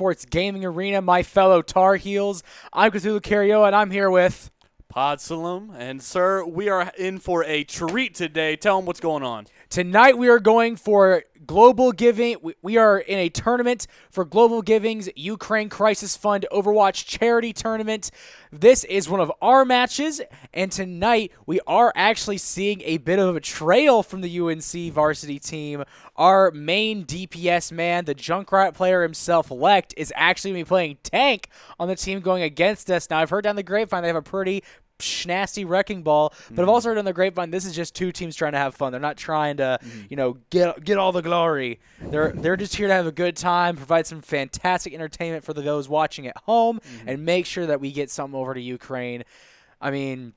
Esports Gaming Arena, my fellow Tar Heels. I'm Cthulhu Carrioa, and I'm here with Podsalum. And, sir, we are in for a treat today. Tell them what's going on. Tonight we are going for Global Giving. We are in a tournament for Global Giving's Ukraine Crisis Fund Overwatch Charity Tournament. This is one of our matches, and tonight we are actually seeing a bit of a betrayal from the UNC Varsity team. Our main DPS man, the Junkrat player himself, Lect, is actually going to be playing tank on the team going against us. Now, I've heard down the grapevine they have a pretty nasty wrecking ball, but I've also heard on the grapevine this is just two teams trying to have fun. They're not trying to, get all the glory. They're just here to have a good time, provide some fantastic entertainment for those watching at home, and make sure that we get something over to Ukraine. I mean,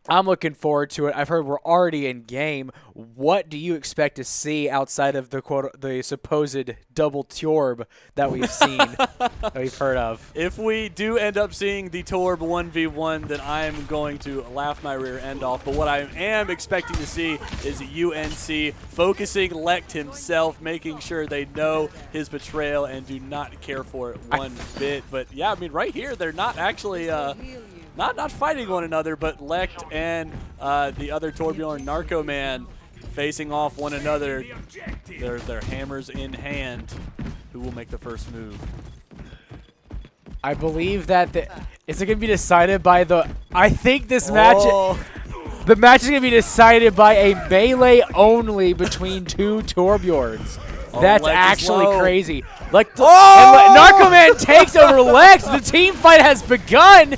I'm looking forward to it. I've heard we're already in game. What do you expect to see outside of the supposed double Torb that we've seen, that we've heard of? If we do end up seeing the Torb 1v1, then I'm going to laugh my rear end off. But what I am expecting to see is UNC focusing Lect himself, making sure they know his betrayal and do not care for it one bit. But yeah, I mean, right here, they're not actually not fighting one another, but Lect and the other Torbjorn Narco Man facing off one another. Their hammers in hand. Who will make the first move? I believe that is it going to be decided by the? I think this match. The match is going to be decided by a melee only between two Torbjorns. That's actually crazy. Narcoman takes over Lex. The team fight has begun.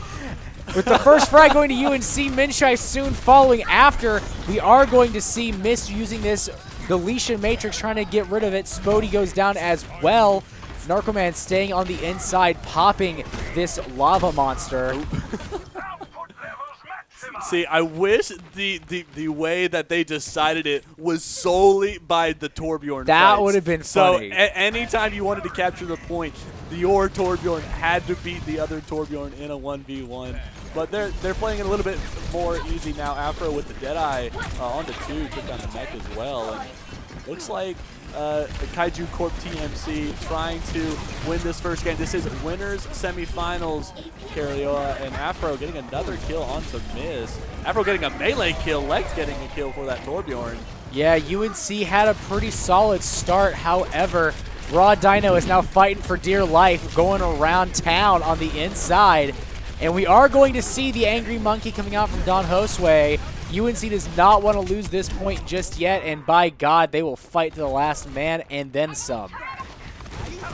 With the first frag going to UNC, Minshai soon following after. We are going to see Mist using this deletion matrix, trying to get rid of it. Spody goes down as well. Narcoman staying on the inside, popping this lava monster. See, I wish the way that they decided it was solely by the Torbjorn That would have been funny. So anytime you wanted to capture the point, your Torbjorn had to beat the other Torbjorn in a 1v1. But they're playing it a little bit more easy now. Afro with the Deadeye onto 2, took down the mech as well. And looks like the Kaiju Corp TMC trying to win this first game. This is winners semifinals. Carrioa and Afro getting another kill onto Miz. Afro getting a melee kill. Lex getting a kill for that Torbjorn. Yeah, UNC had a pretty solid start. However, Raw Dino is now fighting for dear life, going around town on the inside. And we are going to see the Angry Monkey coming out from Don Josue. UNC does not want to lose this point just yet, and by God, they will fight to the last man and then some.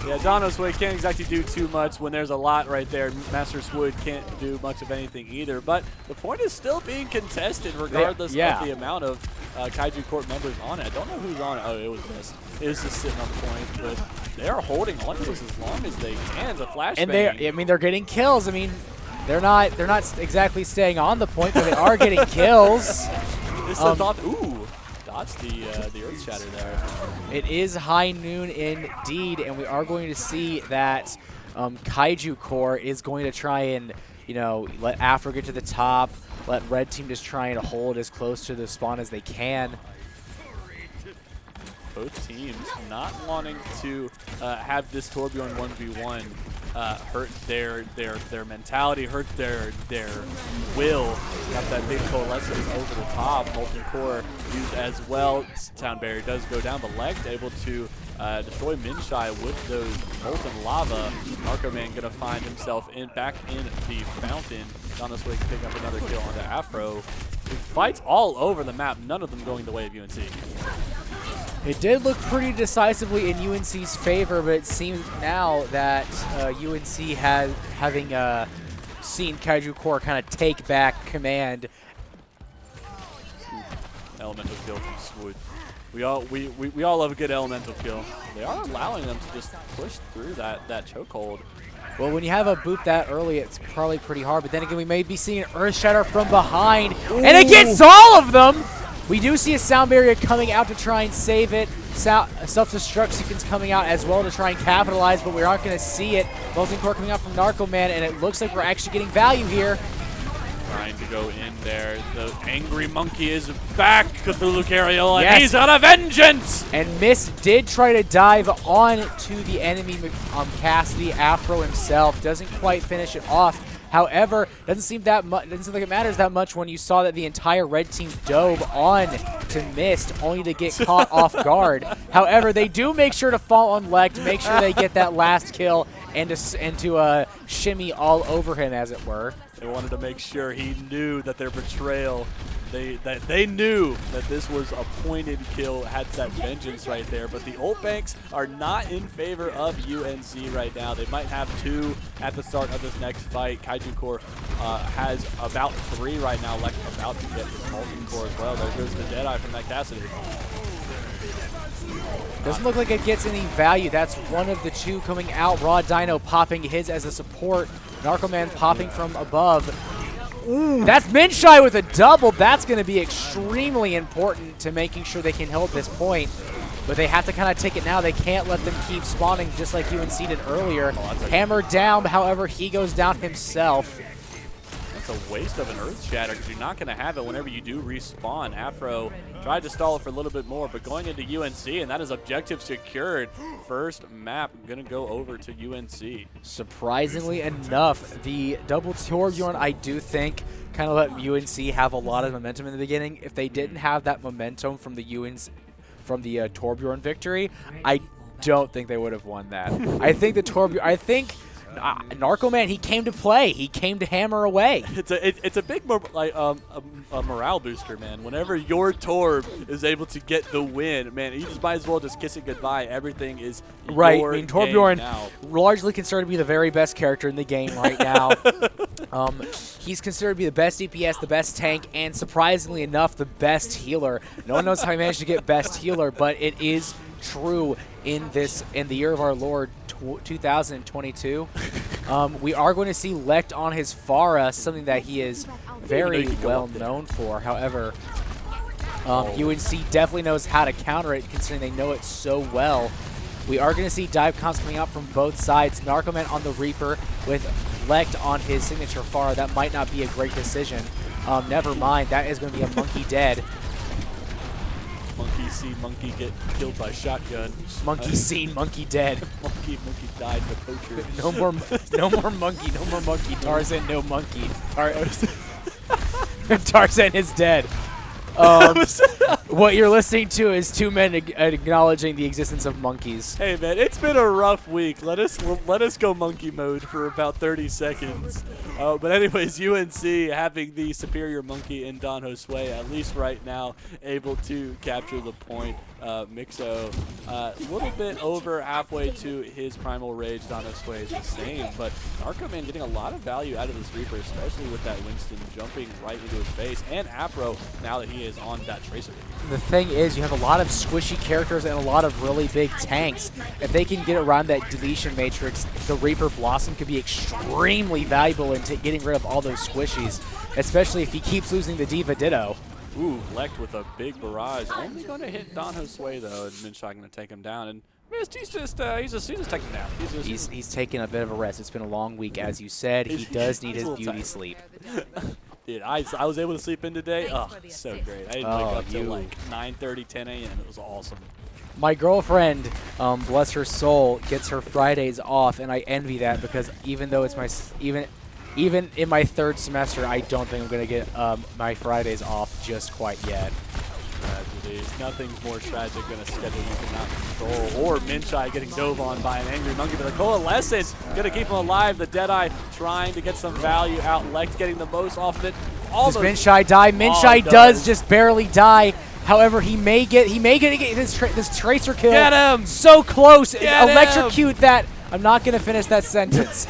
Yeah, Don Josue can't exactly do too much when there's a lot right there. Master Swood can't do much of anything either, but the point is still being contested regardless of the amount of Kaiju Corp members on it. I don't know who's on it. Oh, it was Mist. It was just sitting on the point, but they are holding on to this as long as they can. The flashbang. And they're getting kills. I mean, they're not exactly staying on the point, but they are getting kills. This is thought. Ooh, dodged the Earth Shatter there. It is high noon indeed, and we are going to see that Kaiju Core is going to try and let Afro get to the top, let Red Team just try and hold as close to the spawn as they can. Both teams not wanting to have this Torbjorn 1v1 hurt their mentality, hurt their will. Got that big coalescence over the top. Molten Core used as well. Town Barrier does go down, but Lect able to destroy Minshai with those molten lava. Narco Man gonna find himself back in the fountain. Donis Wig picking up another kill onto Afro. Fights all over the map, none of them going the way of UNC. It did look pretty decisively in UNC's favor, but it seems now that UNC having seen Kaiju Core kind of take back command. Elemental kill from Swood. We all love a good elemental kill. They are allowing them to just push through that chokehold. Well, when you have a boop that early, it's probably pretty hard. But then again, we may be seeing an Earth Shatter from behind, and it gets all of them. We do see a sound barrier coming out to try and save it. Self-destruct sequence coming out as well to try and capitalize, but we aren't going to see it. Molten Core coming out from Narco Man, and it looks like we're actually getting value here. trying to go in there. The angry monkey is back, Cthulhu Carriola, and Yes. he's got a vengeance! And Miss did try to dive on to the enemy Cassidy. Afro himself doesn't quite finish it off. However, doesn't seem like it matters that much when you saw that the entire red team dove on to Mist, only to get caught off guard. However, they do make sure to fall on Lect, make sure they get that last kill, and to shimmy all over him, as it were. They wanted to make sure he knew that their betrayal, they knew that this was a pointed kill, had that vengeance right there. But the Ult Banks are not in favor of UNC right now. They might have 2 at the start of this next fight. Kaiju Corp has about 3 right now. Lect about to get his Molten Core as well. There goes the Deadeye from that Cassidy. Doesn't look like it gets any value. That's one of the 2 coming out. Raw Dino popping his as a support. Narcoman popping from above. Ooh, that's Minshai with a double. That's going to be extremely important to making sure they can hold this point. But they have to kind of take it now. They can't let them keep spawning just like UNC did earlier. Hammered down, however, he goes down himself. That's a waste of an Earth Shatter because you're not going to have it whenever you do respawn. Afro tried to stall it for a little bit more, but going into UNC, and that is objective secured. First map going to go over to UNC. Surprisingly enough, the double Torbjorn, I do think, kind of let UNC have a lot of momentum in the beginning. If they didn't have that momentum from the Torbjorn victory, I don't think they would have won that. I think Narcoman, he came to play. He came to hammer away. It's a big a morale booster, man. Whenever your Torb is able to get the win, man, you just might as well just kiss it goodbye. Everything is right. Your I mean, Torbjorn now. Largely considered to be the very best character in the game right now. He's considered to be the best DPS, the best tank, and surprisingly enough, the best healer. No one knows how he managed to get best healer, but it is true in the year of our Lord 2022. We are going to see Lect on his Pharah, something that he is very well known for. However, UNC definitely knows how to counter it, considering they know it so well. We are going to see dive cons coming out from both sides. Narcoman on the Reaper with Lect on his signature Pharah. That might not be a great decision. Never mind. That is going to be a monkey dead. Monkey see monkey get killed by shotgun. Monkey seen monkey dead. monkey died the poacher. No more monkey. Tarzan, no monkey. Tarzan is dead. What you're listening to is 2 men acknowledging the existence of monkeys. Hey man, it's been a rough week. Let us go monkey mode for about 30 seconds. But anyways, UNC having the superior monkey in Don Josue, at least right now, able to capture the point. Mixo, a little bit over halfway to his primal rage. Don Josue is the same, but Narcoman getting a lot of value out of this Reaper, especially with that Winston jumping right into his face, and Afro now that he is on that Tracer. The thing is, you have a lot of squishy characters and a lot of really big tanks. If they can get around that deletion matrix, the Reaper Blossom could be extremely valuable in getting rid of all those squishies, especially if he keeps losing the Diva Ditto. Ooh, Lect with a big barrage. Only going to hit Don Josue though, and Minshai going to take him down. And he's just taking down. He's taking a bit of a rest. It's been a long week, as you said. He does need his beauty sleep. Dude, I was able to sleep in today. Oh, so great. I didn't wake up till like 9:30, 10 a.m. It was awesome. My girlfriend, bless her soul, gets her Fridays off, and I envy that because even though it's even in my 3rd semester, I don't think I'm going to get my Fridays off just quite yet. Tragedies. Nothing's more tragic than a schedule you cannot control. Or Minshai getting dove on by an angry monkey. But the Coalescence going to keep him alive. The Deadeye trying to get some value out. Lect getting the most off of it. Does Minshai die? Minshai does just barely die. However, he may get this Tracer kill. Get him! So close. Get Electrocute that. I'm not going to finish that sentence.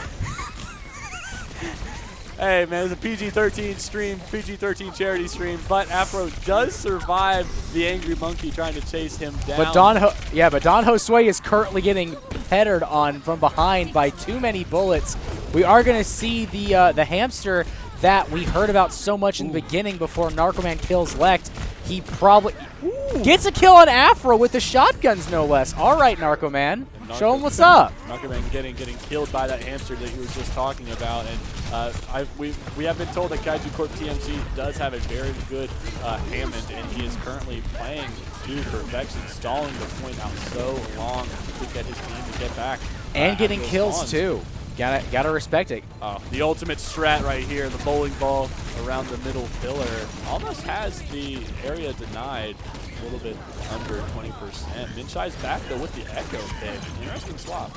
Hey man, it's a PG-13 stream, PG-13 charity stream, but Afro does survive the angry monkey trying to chase him down. But Don Josue is currently getting pettered on from behind by too many bullets. We are going to see the hamster that we heard about so much in the beginning before Narcoman kills Lect. He probably... Gets a kill on Afro with the shotguns, no less. All right, Narco Man. Show him what's up. Narco Man getting killed by that hamster that he was just talking about. And we have been told that Kaiju Corp TMC does have a very good Hammond, and he is currently playing to perfection, stalling the point out so long to get his team to get back. And getting kills, too. Gotta respect it. The ultimate strat right here, the bowling ball around the middle pillar, almost has the area denied. A little bit under 20%. Minshai's back though with the Echo pick. Interesting swap.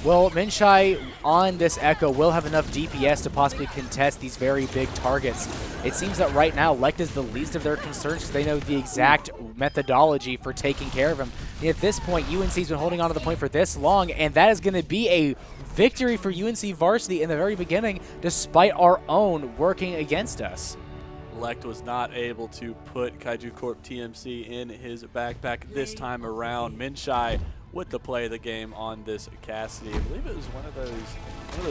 Well, Minshai on this Echo will have enough DPS to possibly contest these very big targets. It seems that right now Lect is the least of their concerns because they know the exact methodology for taking care of him. And at this point, UNC's been holding on to the point for this long, and that is going to be a victory for UNC Varsity in the very beginning, despite our own working against us. Lect was not able to put Kaiju Corp TMC in his backpack this time around. Minshai with the play of the game on this Cassidy. I believe it was one of those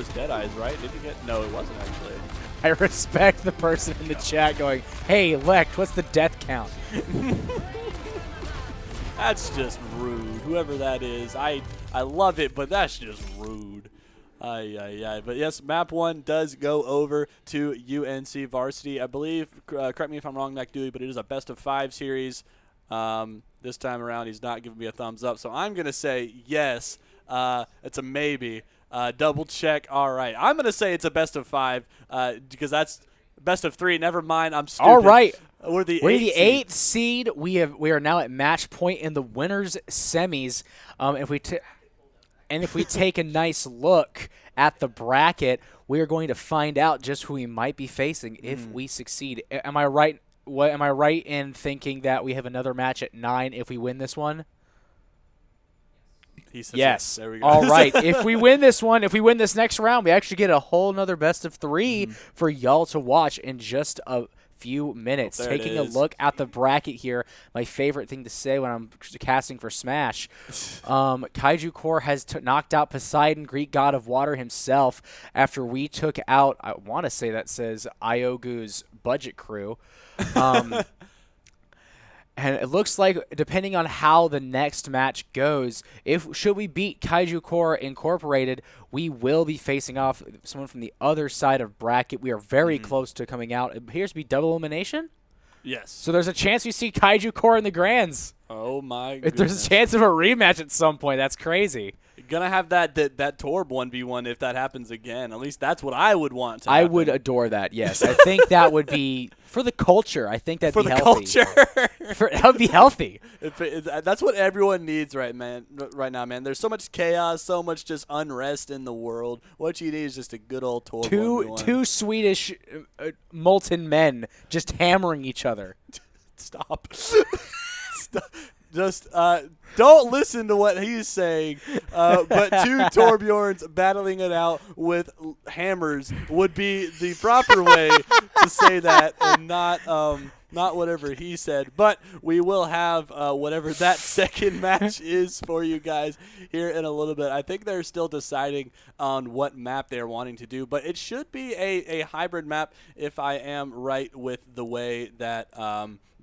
Deadeyes, right? Did you get? No, it wasn't actually. I respect the person in the chat going, "Hey, Lect, what's the death count?" That's just rude. Whoever that is, I love it, but that's just rude. But yes, map 1 does go over to UNC Varsity. I believe, correct me if I'm wrong, Mac Dewey, but it is a best-of-5 series. This time around, he's not giving me a thumbs up, so I'm going to say yes. It's a maybe. Double check. All right. I'm going to say it's a best-of-5 because that's best-of-3. Never mind. I'm stupid. All right. We're the 8th seed. We are now at match point in the winners semis. If we take a nice look at the bracket, we are going to find out just who we might be facing if we succeed. Am I right? Am I right in thinking that we have another match at 9 if we win this one? He says yes. There we go. All right. If we win this one, if we win this next round, we actually get a whole nother best-of-3 for y'all to watch in just a few minutes. Taking a look at the bracket here, my favorite thing to say when I'm casting for Smash. Kaiju Corp has knocked out Poseidon, Greek god of water himself, after we took out, I want to say that says Iogu's budget crew. And it looks like, depending on how the next match goes, should we beat Kaiju Corp Incorporated, we will be facing off someone from the other side of bracket. We are very close to coming out. It appears to be double elimination. Yes. So there's a chance we see Kaiju Corp in the Grands. Oh my goodness. There's a chance of a rematch at some point. That's crazy. Gonna have that Torb 1v1 if that happens again. At least that's what I would want to happen. I would adore that, yes. I think that would be, for the culture, I think that'd be healthy. For the culture. That would be healthy. That's what everyone needs right now, man. There's so much chaos, so much just unrest in the world. What you need is just a good old Torb 1v1. Two Swedish molten men just hammering each other. Stop. Stop. Just don't listen to what he's saying, but two Torbjorns battling it out with hammers would be the proper way to say that, and not whatever he said. But we will have whatever that second match is for you guys here in a little bit. I think they're still deciding on what map they're wanting to do, but it should be a hybrid map if I am right with the way that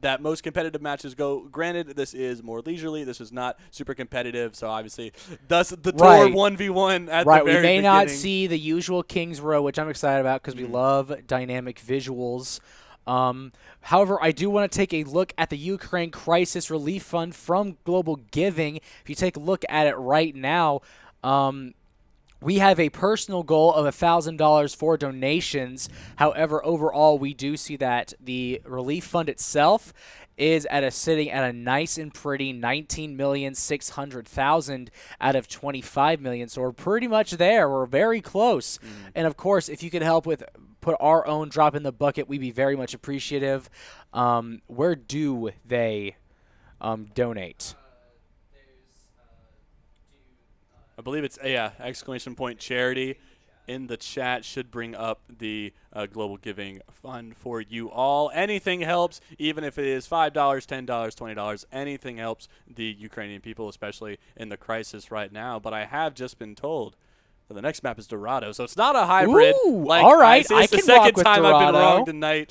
that most competitive matches go. Granted, this is more leisurely. This is not super competitive, so obviously thus the Torb 1v1 at the very beginning. We may not see the usual King's Row, which I'm excited about because we love dynamic visuals. However, I do want to take a look at the Ukraine Crisis Relief Fund from Global Giving. If you take a look at it right now, we have a personal goal of $1,000 for donations. However, overall, we do see that the relief fund itself is sitting at a nice and pretty $19,600,000 out of $25 million. So we're pretty much there. We're very close. And of course, if you could help with put our own drop in the bucket, we'd be very much appreciative. Where do they donate? I believe it's !charity in the chat should bring up the Global Giving Fund for you all. Anything helps, even if it is $5, $10, $20. Anything helps the Ukrainian people, especially in the crisis right now. But I have just been told that the next map is Dorado, so it's not a hybrid. Ooh, all right. It's the second time I've been wrong tonight.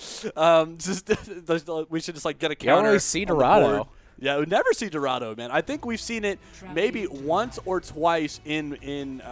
We should just get a counter. You always see Dorado. Yeah, we never see Dorado, man. I think we've seen it maybe once or twice in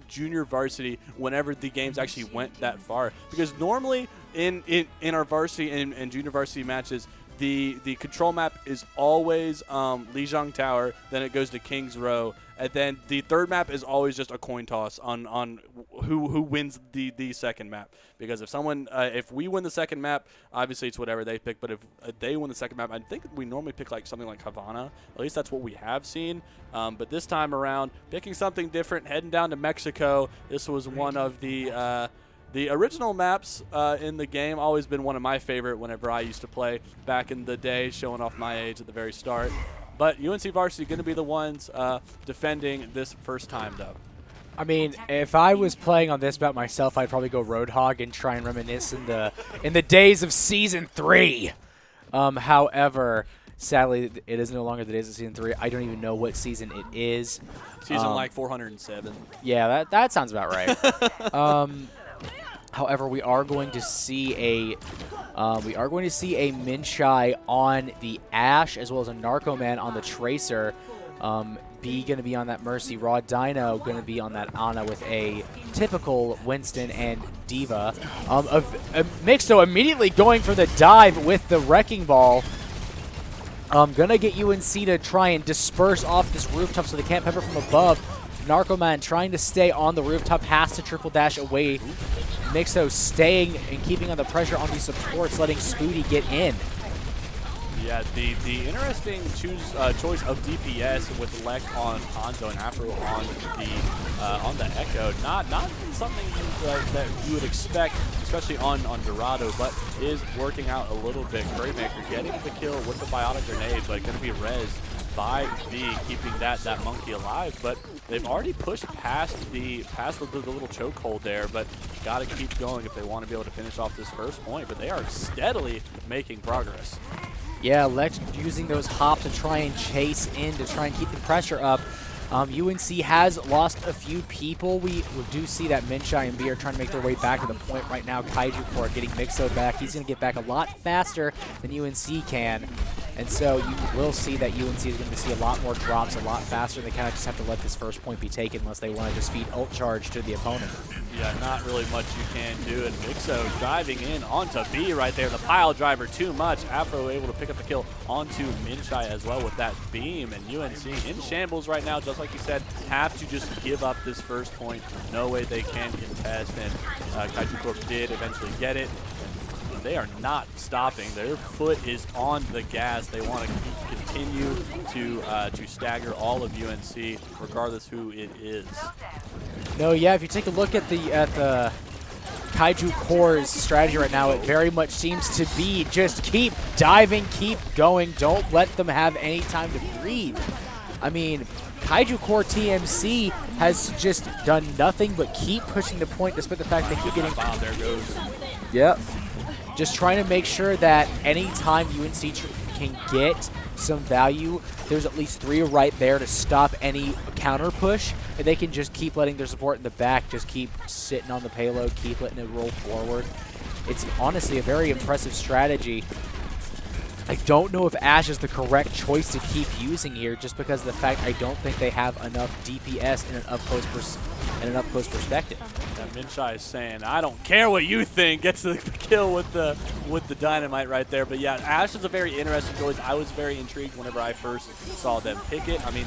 junior varsity whenever the games actually went that far. Because normally in our varsity and junior varsity matches, the control map is always Lijiang Tower, then it goes to King's Row, and then the third map is always just a coin toss on who wins the second map. Because if we win the second map, obviously it's whatever they pick, but if they win the second map, I think we normally pick like something like Havana. At least that's what we have seen. But this time around, picking something different, heading down to Mexico. This was one of the original maps in the game. Always been one of my favorite whenever I used to play back in the day, showing off my age at the very start. But UNC Varsity going to be the ones defending this first time, though. I mean, if I was playing on this map myself, I'd probably go Roadhog and try and reminisce in the days of Season 3. However, sadly, it is no longer the days of Season 3. I don't even know what season it is. Season like 407. Yeah, that sounds about right. However, we are going to see a Minshai on the Ash as well as a Narcoman on the Tracer. B going to be on that Mercy. Raw Dino going to be on that Ana with a typical Winston and Diva. Mixo immediately going for the dive with the Wrecking Ball. Going to get UNC to try and disperse off this rooftop so they can't pepper from above. Narcoman trying to stay on the rooftop, has to triple dash away. Mixo staying and keeping on the pressure on these supports, letting Spoody get in. Yeah, the interesting choice of DPS with Lek on Hanzo and Afro on the Echo. Not something that you would expect, especially on Dorado, but is working out a little bit. Currymaker getting the kill with the biotic grenade, but going to be rezzed by B, keeping that monkey alive. But they've already pushed past the little chokehold there, but got to keep going if they want to be able to finish off this first point. But they are steadily making progress. Yeah, Lex using those hops to try and chase in, to try and keep the pressure up. UNC has lost a few people. We do see that Minshai and B are trying to make their way back to the point right now. Kaiju Corp getting Mixo back. He's going to get back a lot faster than UNC can. And so you will see that UNC is going to see a lot more drops a lot faster. They kind of just have to let this first point be taken unless they want to just feed ult charge to the opponent. Yeah, not really much you can do. And Mixo diving in onto B right there. The pile driver too much. Afro able to pick up the kill onto Minshai as well with that beam. And UNC in shambles right now, just like you said, have to just give up this first point. No way they can contest. And Kaiju Corp did eventually get it. They are not stopping. Their foot is on the gas. They want to continue to stagger all of UNC, regardless who it is. No, yeah. If you take a look at the Kaiju Corps' strategy right now, it very much seems to be just keep diving, keep going. Don't let them have any time to breathe. I mean, Kaiju Corps TMC has just done nothing but keep pushing the point, despite the fact they keep getting. Wow, there goes. Yep. Just trying to make sure that anytime UNC can get some value, there's at least 3 right there to stop any counter push, and they can just keep letting their support in the back just keep sitting on the payload, keep letting it roll forward. It's honestly a very impressive strategy. I don't know if Ash is the correct choice to keep using here, just because of the fact I don't think they have enough DPS in an up-close perspective. Minshai is saying, I don't care what you think. Gets the kill with the dynamite right there. But yeah, Ash is a very interesting choice. I was very intrigued whenever I first saw them pick it. I mean,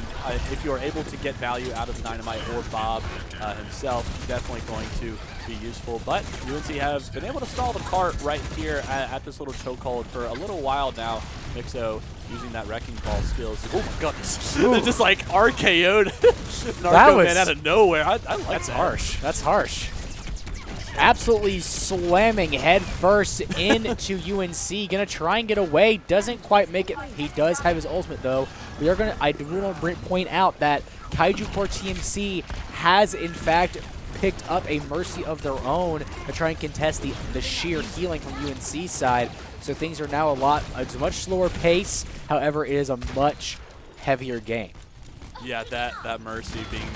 if you are able to get value out of Dynamite or Bob himself, definitely going to be useful. But UNC have been able to stall the cart right here at this little chokehold for a little while now. Mixo using that Wrecking Ball skills. Oh my goodness. They just like RKO'd Narcoman out of nowhere. I like that's that. Harsh. That's harsh. Absolutely slamming head first into UNC. Gonna try and get away. Doesn't quite make it. He does have his ultimate though. I do want to point out that Kaiju Corps TMC has in fact picked up a Mercy of their own to try and contest the sheer healing from UNC's side. So things are now it's a much slower pace. However, it is a much heavier game. Yeah, that Mercy being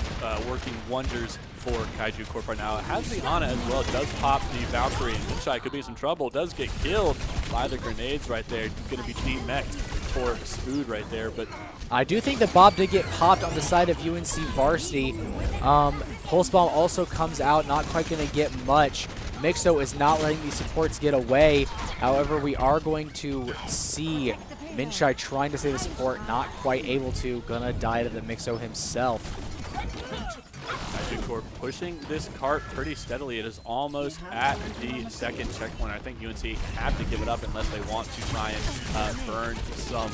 working wonders for Kaiju Corp right now. It has the Ana as well. It does pop the Valkyrie, and Minshai could be some trouble. Does get killed by the grenades right there. Going to be team mech'd for Spood right there, but I do think that Bob did get popped on the side of UNC Varsity. Pulse Bomb also comes out, not quite going to get much. Mixo is not letting these supports get away. However, we are going to see Minshai trying to save the support, not quite able to. Gonna die to the Mixo himself. kaiju corp pushing this cart pretty steadily. It is almost at the second checkpoint. I think UNC have to give it up unless they want to try and burn some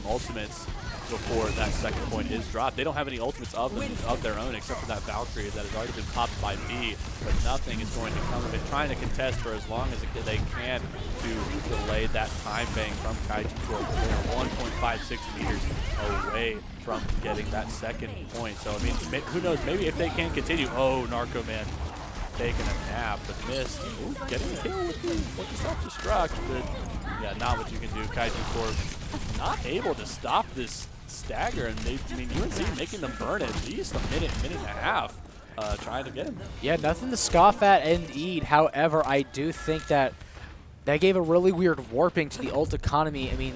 ultimates before that second point is dropped. They don't have any ultimates of their own except for that Valkyrie that has already been popped by B, but nothing is going to come of it. Trying to contest for as long as they can to delay that time bank from kaiju corp. They are 1.56 meters away from getting that second point. So, I mean, who knows? Maybe if they can continue. Oh, Narco Man taking a nap, but missed. Ooh, getting a kill with the self-destruct, but yeah, not what you can do. kaiju corp not able to stop this stagger, and UNC making them burn at least a minute and a half, trying to get him. Yeah, nothing to scoff at indeed. However, I do think that gave a really weird warping to the ult economy. I mean,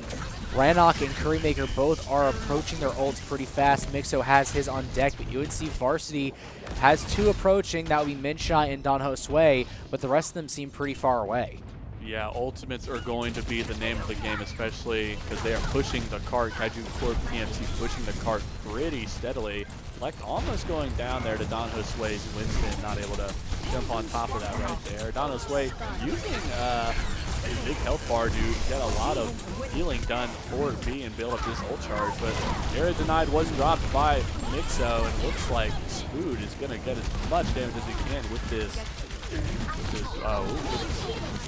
Rannoch and Currymaker both are approaching their ults pretty fast. Mixo has his on deck, but UNC Varsity has two approaching. That would be Minshai and Don Josue, but the rest of them seem pretty far away. Yeah, ultimates are going to be the name of the game, especially because they are pushing the cart. kaiju corp TMC pushing the cart pretty steadily. Like almost going down there to Don Josue's Winston, not able to jump on top of that right there. Don Josue using a big health bar to get a lot of healing done for B and build up this ult charge, but area denied was dropped by Mixo, and looks like Spood is going to get as much damage as he can with this.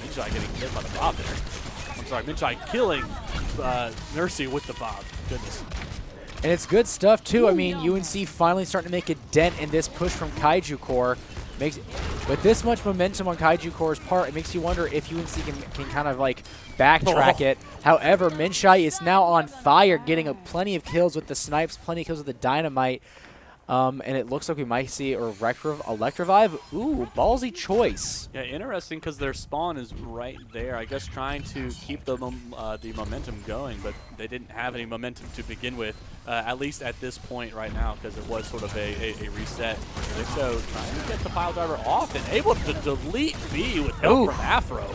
Minshai getting hit by the Bob there. I'm sorry, Minshai killing Nursey with the Bob. Goodness. And it's good stuff too. I mean, UNC finally starting to make a dent in this push from kaiju corp. With this much momentum on kaiju corp's part, it makes you wonder if UNC can kind of like backtrack it. However, Minshai is now on fire, getting plenty of kills with the snipes, plenty of kills with the dynamite. And it looks like we might see a Electrovive. Ooh, ballsy choice. Yeah, interesting because their spawn is right there. I guess trying to keep the momentum going, but they didn't have any momentum to begin with, at least at this point right now, because it was sort of a reset. So trying to get the pile driver off and able to delete B with help from Afro.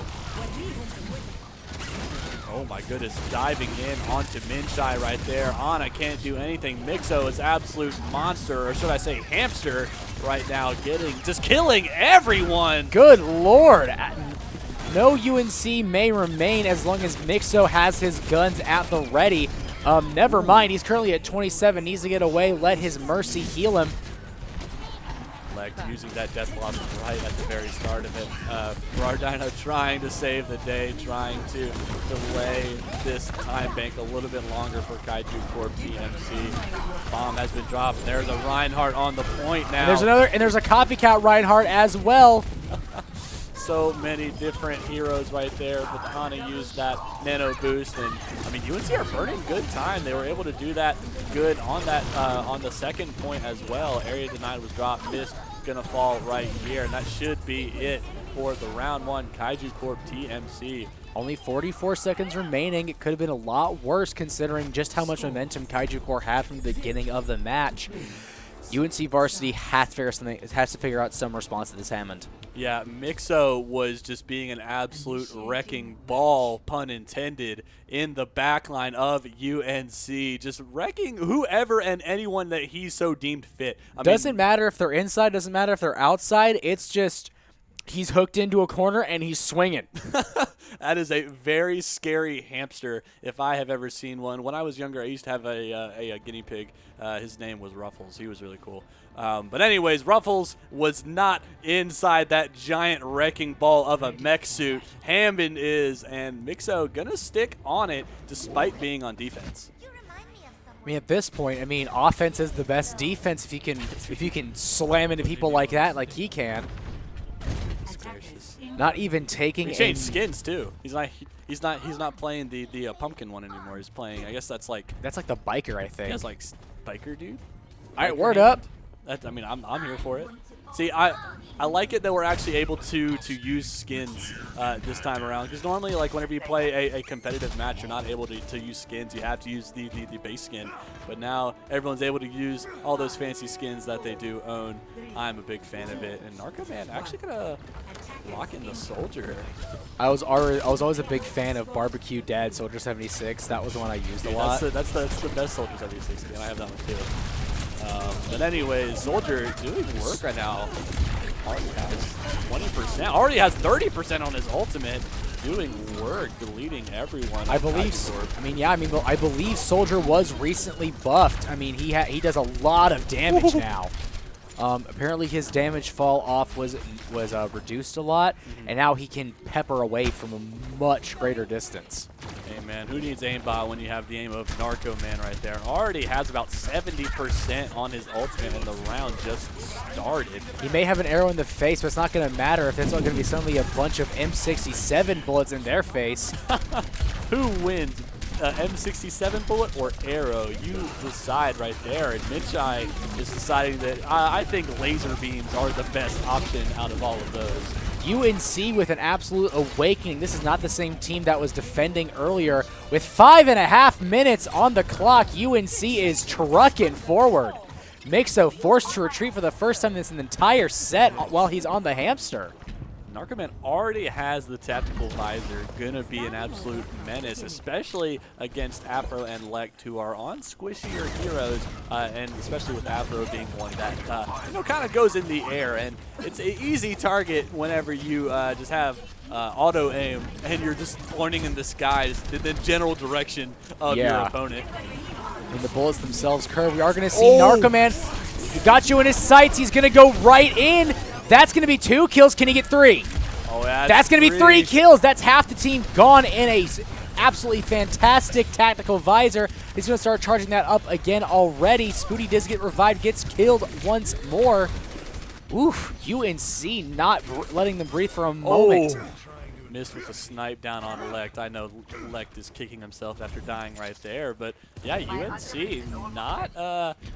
Oh my goodness, diving in onto Minshai right there. Ana can't do anything. Mixo is absolute monster, or should I say hamster, right now, just killing everyone. Good lord. No UNC may remain as long as Mixo has his guns at the ready. Never mind, he's currently at 27, needs to get away, let his Mercy heal him. Using that death blossom right at the very start of it. Rardino trying to save the day, trying to delay this time bank a little bit longer for kaiju corp TMC. Bomb has been dropped. There's a Reinhardt on the point now. And there's a copycat Reinhardt as well. So many different heroes right there, but Ana used that nano boost, and I mean UNC are burning good time. They were able to do that good on that on the second point as well. Area denied was dropped, missed, gonna fall right here, and that should be it for the round one kaiju corp TMC. Only 44 seconds remaining. It could have been a lot worse considering just how much momentum kaiju corp had from the beginning of the match. UNC Varsity has to figure out some response to this Hammond. Yeah, Mixo was just being an absolute wrecking ball, pun intended, in the backline of UNC. Just wrecking whoever and anyone that he so deemed fit. Doesn't matter if they're inside, doesn't matter if they're outside. It's just he's hooked into a corner and he's swinging. That is a very scary hamster if I have ever seen one. When I was younger, I used to have a guinea pig. His name was Ruffles. He was really cool. But anyways, Ruffles was not inside that giant wrecking ball of a mech suit. Hammond is, and Mixo gonna stick on it despite being on defense. I mean, at this point, I mean, offense is the best defense if you can slam into people like that, like he can. Not even taking. He changed skins too. He's not playing the pumpkin one anymore. He's playing. I guess that's like the biker. I think. He has like biker dude. All right, word up. I mean, I'm here for it. See, I like it that we're actually able to use skins this time around, because normally, like, whenever you play a competitive match, you're not able to use skins. You have to use the base skin. But now everyone's able to use all those fancy skins that they do own. I'm a big fan of it. And Narcoman actually gonna lock in the Soldier. I was always a big fan of Barbecue Dad Soldier 76. That was the one I used a lot. That's the best Soldier 76 skin. I have that one too. But anyways, Soldier doing work right now. Already has 20%. Already has 30% on his ultimate. Doing work, deleting everyone. I believe. I believe Soldier was recently buffed. I mean, he does a lot of damage now. Apparently, his damage fall off was reduced a lot, and now he can pepper away from a much greater distance. Hey man, who needs aimbot when you have the aim of Narcoman right there? Already has about 70% on his ultimate, and the round just started. He may have an arrow in the face, but it's not going to matter if it's going to be suddenly a bunch of M67 bullets in their face. Who wins? M67 bullet or arrow? You decide right there. And Mitchai is deciding that I think laser beams are the best option out of all of those. UNC with an absolute awakening. This is not the same team that was defending earlier. With 5.5 minutes on the clock, UNC is trucking forward. Mixo forced to retreat for the first time in this entire set while he's on the hamster. Narcoman already has the tactical visor, gonna be an absolute menace, especially against Afro and Lect, who are on squishier heroes, and especially with Afro being one that kind of goes in the air, and it's an easy target whenever you just have auto aim and you're just pointing in the skies the general direction of your opponent. And the bullets themselves curve. We are gonna see Narcoman. He got you in his sights. He's gonna go right in. That's going to be 2 kills. Can he get 3? Oh, yeah, that's going to be 3 kills. That's half the team gone in a absolutely fantastic tactical visor. He's going to start charging that up again already. Spooty does get revived, gets killed once more. Oof, UNC not letting them breathe for a moment. Missed with the snipe down on Lect. I know Lect is kicking himself after dying right there, but yeah, UNC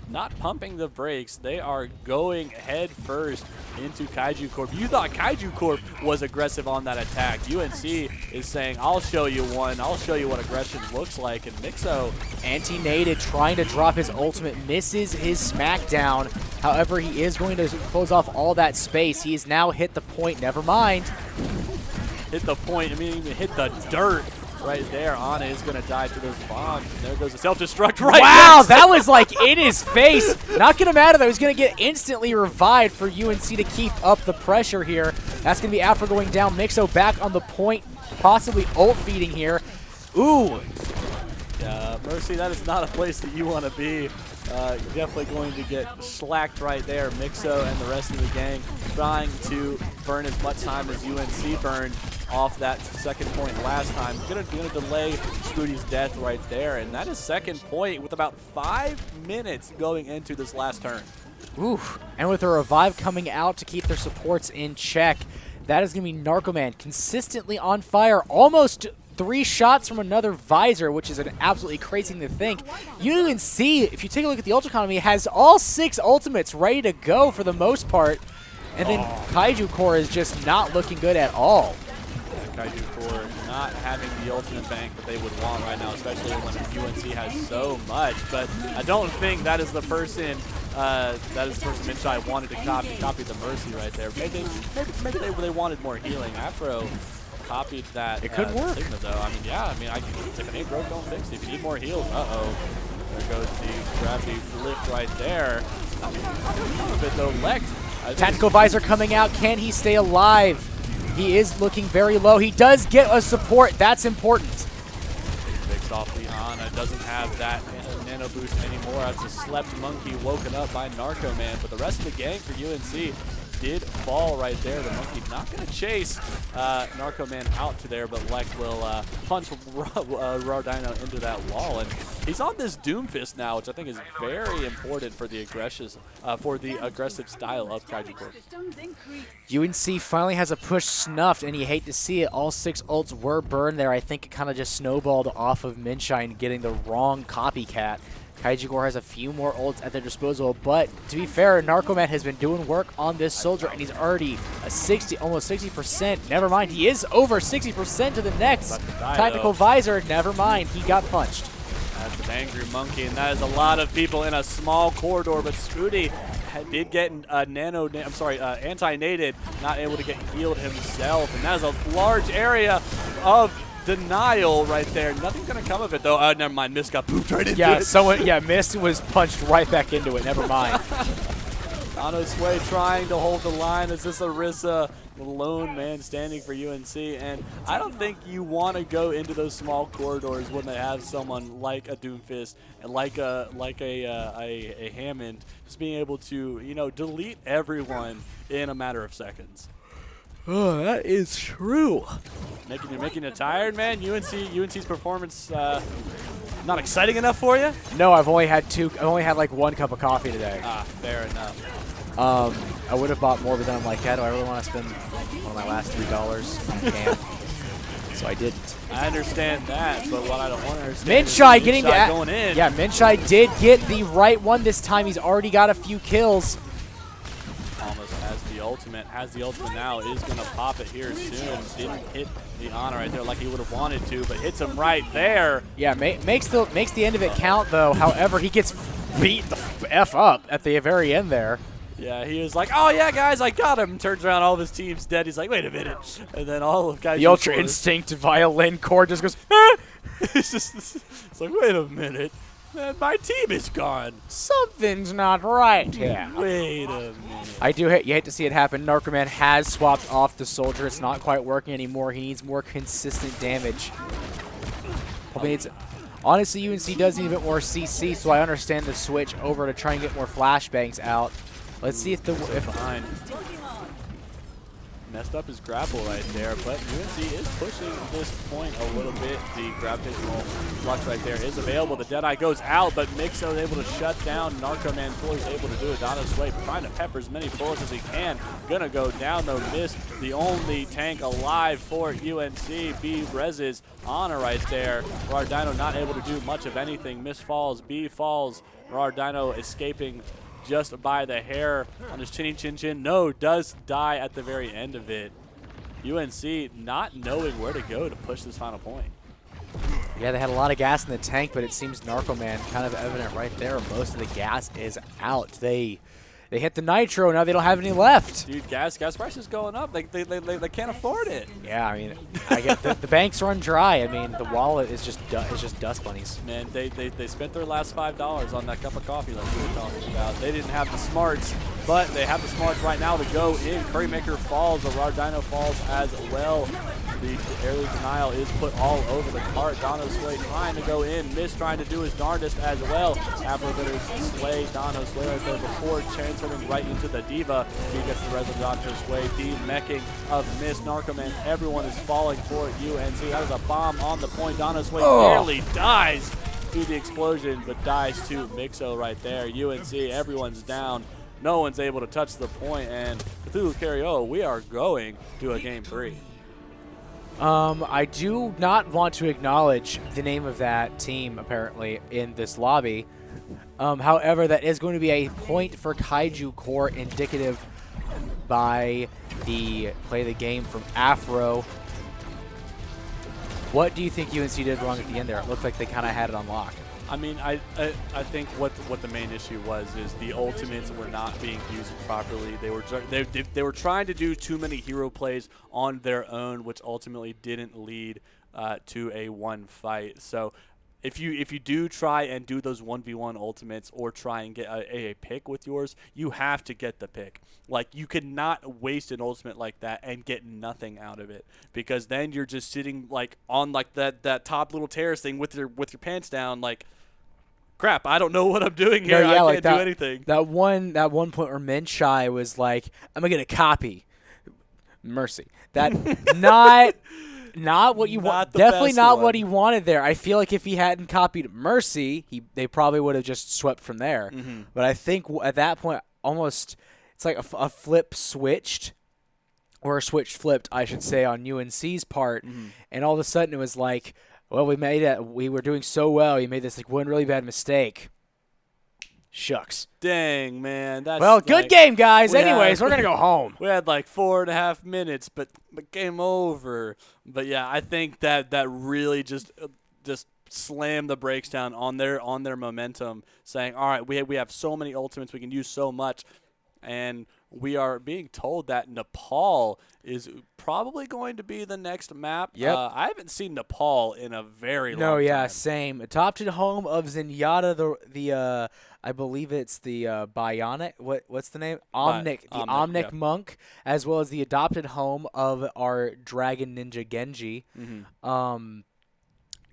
not pumping the brakes. They are going head first into Kaiju Corp. You thought Kaiju Corp was aggressive on that attack. UNC is saying, I'll show you one. I'll show you what aggression looks like. And Mixo, anti-nated, trying to drop his ultimate, misses his smackdown. However, he is going to close off all that space. He has now hit the point. Never mind. Hit the point, I mean, even hit the dirt right there. Anna is going to die to those bombs. And there goes the self-destruct right Wow, next. That was like in his face. Not going to matter, though. He's going to get instantly revived for UNC to keep up the pressure here. That's going to be Afro going down. Mixo back on the point, possibly ult feeding here. Ooh. Yeah, Mercy, that is not a place that you want to be. Definitely going to get slacked right there. Mixo and the rest of the gang trying to burn as much time as UNC burned off that second point last time. Gonna delay Spooty's death right there, and that is second point with about 5 minutes going into this last turn. Oof. And with a revive coming out to keep their supports in check, that is going to be Narcoman consistently on fire, almost 3 shots from another visor, which is an absolutely crazy thing to think. UNC, if you take a look at the ult economy, has all 6 ultimates ready to go for the most part. And then Kaiju Core is just not looking good at all. Kaiju Core not having the ultimate bank that they would want right now, especially when UNC has so much. But I don't think that is the person Mitchai wanted to copy the Mercy right there. Maybe they wanted more healing. Afro copied that. It could work. Sigma, though. I mean, yeah. I mean, if an 8 broke, don't fix it. If you need more heals, there goes the gravity lift right there. A bit though, Lect. Tactical visor coming out. Can he stay alive? He is looking very low. He does get a support. That's important. Picks off the Ana. Doesn't have that nano boost anymore. That's a slept monkey woken up by Narcoman. But the rest of the gang for UNC did fall right there. The monkey not going to chase Narcoman out to there, but Lect will punch Rardino into that wall. And he's on this Doomfist now, which I think is very important for the aggressive style of Kaiju Corp. UNC finally has a push snuffed, and you hate to see it. All 6 ults were burned there. I think it kind of just snowballed off of Minshine getting the wrong copycat. kaiju corp has a few more ults at their disposal, but to be fair, Narcoman has been doing work on this soldier, and he's already a almost 60%. Never mind, he is over 60% to the next. Tactical visor, never mind, he got punched. That's an angry monkey, and that is a lot of people in a small corridor, but Scooty did get anti-nated, not able to get healed himself, and that is a large area of denial right there. Nothing's going to come of it, though. Never mind. Mist got pooped right into it. Mist was punched right back into it. Never mind. Dono Sway trying to hold the line. Is this Orisa, the lone man standing for UNC? And I don't think you want to go into those small corridors when they have someone like a Doomfist and like a Hammond just being able to, delete everyone in a matter of seconds. Oh, that is true. Making you tired, man. UNC's performance not exciting enough for you? No, I've only had like 1 cup of coffee today. Fair enough. I would have bought more, but then I'm like, do I really want to spend one of my last $3 on a can? So I didn't. I understand that, but what I don't want to understand Minshai is getting Minshai going in. Yeah, Minshai did get the right one this time. He's already got a few kills. Almost has the ultimate now, is going to pop it here soon. Didn't hit the honor right there like he would have wanted to, but hits him right there. Yeah, makes the end of it count, though. However, he gets beat the F up at the very end there. Yeah, he was like, oh yeah, guys, I got him. Turns around, all of his team's dead. He's like, wait a minute. And then all of guys. The Ultra Instinct violin chord just goes, ah! It's like, wait a minute. Man, my team is gone. Something's not right here. Wait a minute. You hate to see it happen. Narcoman has swapped off the soldier. It's not quite working anymore. He needs more consistent damage. Probably needs. Honestly, UNC does need a bit more CC, so I understand the switch over to try and get more flashbangs out. Let's see if fine. Messed up his grapple right there, but UNC is pushing this point a little bit. The gravitational flux right there is available. The Deadeye goes out, but Mixo is able to shut down. Narcoman fully is able to do it. Dono Sway trying to pepper as many bullets as he can. Gonna go down though. Mist, the only tank alive for UNC. B reses honor right there. Rardino not able to do much of anything. Mist falls, B falls. Rardino escaping just by the hair on his chinny chin chin. No, does die at the very end of it. UNC not knowing where to go to push this final point. Yeah, they had a lot of gas in the tank, but it seems Narcoman kind of evident right there. Most of the gas is out. They hit the nitro, now they don't have any left. Dude, gas prices going up. They can't afford it. Yeah, I mean, I get the banks run dry. I mean, the wallet is just dust bunnies. Man, they spent their last $5 on that cup of coffee like we were talking about. They didn't have the smarts, but they have the smarts right now to go in. Currymaker falls, the Rardino falls as well. The early denial is put all over the cart. Dono Sway trying to go in. Mist trying to do his darndest as well. Afterbitters slay Dono Sway right there before transferring right into the Diva. He gets the res of Dono Sway. D-mecking of Mist. Narcoman. Everyone is falling for UNC. That is a bomb on the point. Dono Sway barely dies to the explosion, but dies to Mixo right there. UNC, everyone's down. No one's able to touch the point, and Cthulhu Carry-O, we are going to a game 3. I do not want to acknowledge the name of that team, apparently, in this lobby. However, that is going to be a point for Kaiju Corp, indicative by the play the game from Afro. What do you think UNC did wrong at the end there? It looked like they kind of had it on lock. I mean, I think what the main issue was is the ultimates were not being used properly. They were trying to do too many hero plays on their own, which ultimately didn't lead to a one fight. So if you do try and do those 1v1 ultimates or try and get a pick with yours, you have to get the pick. Like, you cannot waste an ultimate like that and get nothing out of it, because then you're just sitting like on like that top little terrace thing with your pants down, like, crap, I don't know what I'm doing here. No, yeah, I can't do anything. That one point where Minshai was like, I'm going to copy Mercy. That not what you want. Definitely not what he wanted there. I feel like if he hadn't copied Mercy, they probably would have just swept from there. Mm-hmm. But I think at that point, almost it's like a flip switched, or a switch flipped, I should say, on UNC's part. Mm-hmm. And all of a sudden it was like, well, we were doing so well. You made this like one really bad mistake. Shucks. Dang, man. That's Well, good like, game, guys. we Anyways, had- we're going to go home. We had like 4.5 minutes, but game over. But yeah, I think that really just slammed the brakes down on their momentum, saying, all right, we have so many ultimates, we can use so much, and we are being told that Nepal is probably going to be the next map. Yep. I haven't seen Nepal in a very long time. No, yeah, same. Adopted home of Zenyatta, the I believe it's the Bionic. What's the name? Omnic, the Omnic yeah. monk, as well as the adopted home of our Dragon Ninja Genji. Mm-hmm.